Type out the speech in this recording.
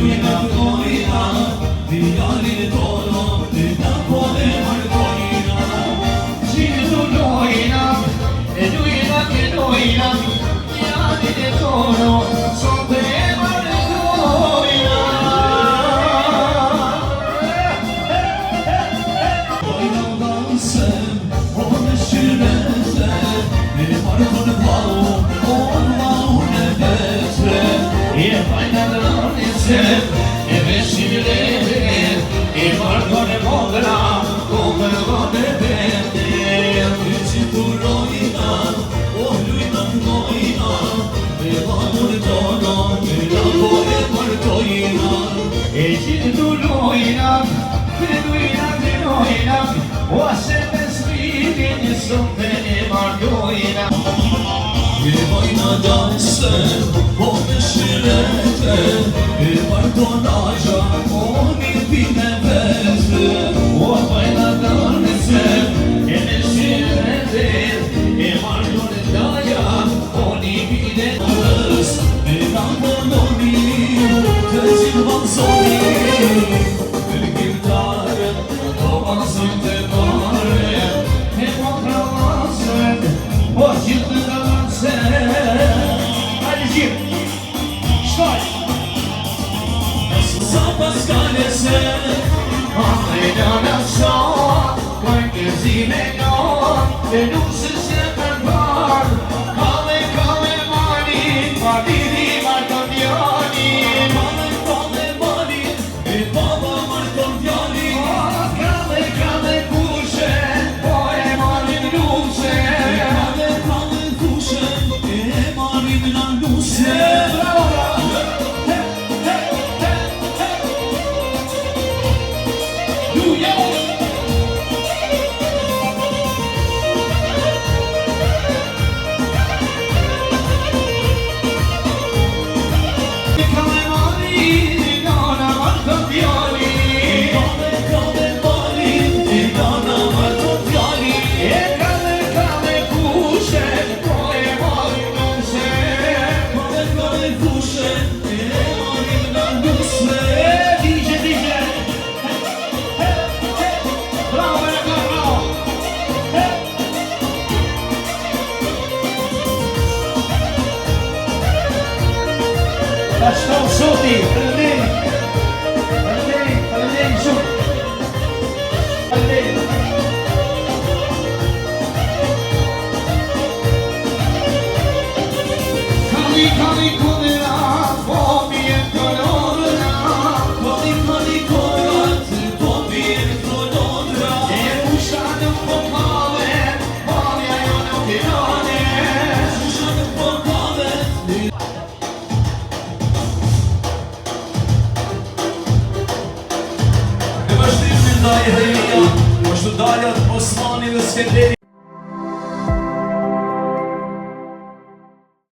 Luina, sep, e veshin leher, e margon e modra, ku përgon e vete. Ty që tu lojnan, o lujnan lojnan, me vanur tonon, me lako e martojnan. E që tu lojnan, me lujnan, o se me svidin, sëmpe e martojnan. E vajna dansen, po me shirete, e marton aja, po një pime vete. O vajna dansen, e me shirete, e marton e daja, po një pime vete. E nga mononim, të gjithë vanzoni, për gjimtaren, do vanzon të mare, e po pravasen, po gjithë të hajde gjim, shkaj Sa paskale se Ate në shok Kajnë këzime non E nuk se se përbar Kale manin Partidi marton djanin Kale manin E baba marton djanin Kale kushen Po e manin lushen Kale kushen E manin në lushen Ashton Soti, Faleminderit shumë. Faleminderit. Kali kodera, po bjen kolodra. Kali kodra, po bjen kolodra. E pusha nuk po kave, palja jo nuk i rane. Pusha nuk po kave, Ndaj hëria, po shtu daljat Osmani dhe Skenderi